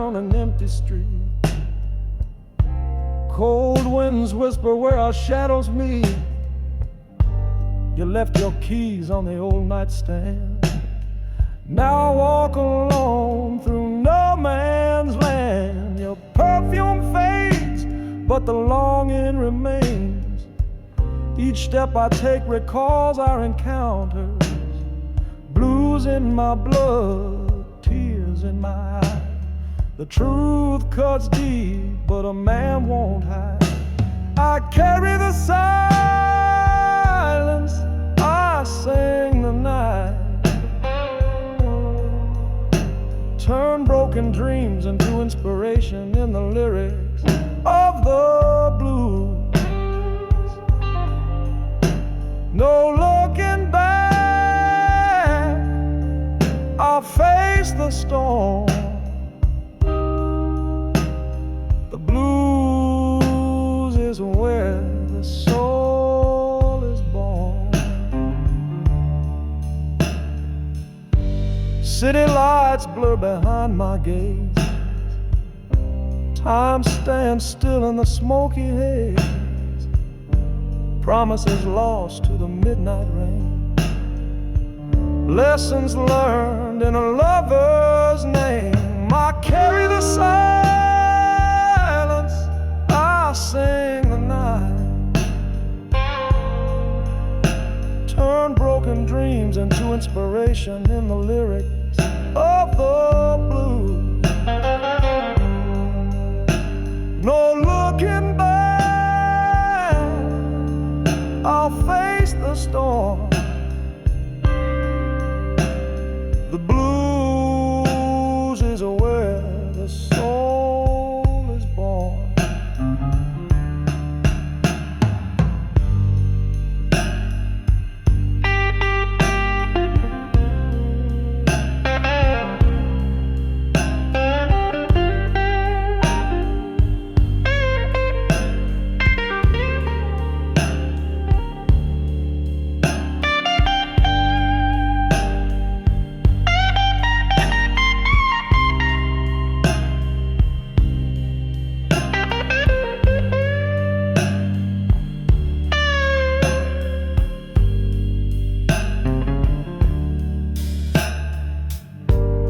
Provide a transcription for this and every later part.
on an empty street. Cold winds whisper where our shadows meet. You left your keys on the old nightstand. Now I walk alone through no man's land. Your perfume fades, but the longing remains. Each step I take recalls our encounters. Blues in my blood, tears in my eyes. The truth cuts deep, but a man won't hide. I carry the silence, I sing the night. Turn broken dreams into inspiration in the lyrics of the blues. No looking back, I'll face the storm. The blues is where the soul is born. City lights blur behind my gaze. Time stands still in the smoky haze. Promises lost to the midnight rain. Lessons learned in a lover's name. I carry the silence, I sing the night. Turn broken dreams into inspiration in the lyrics of the blues. No looking back, I'll face the storm. The blues is where the soul is born.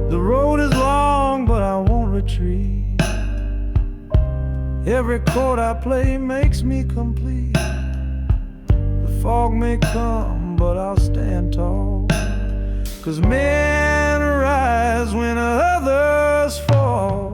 The road is long, but I won't retreat. Every chord I play makes me complete. The fog may come, but I'll stand tall. 'Cause men rise when others fall.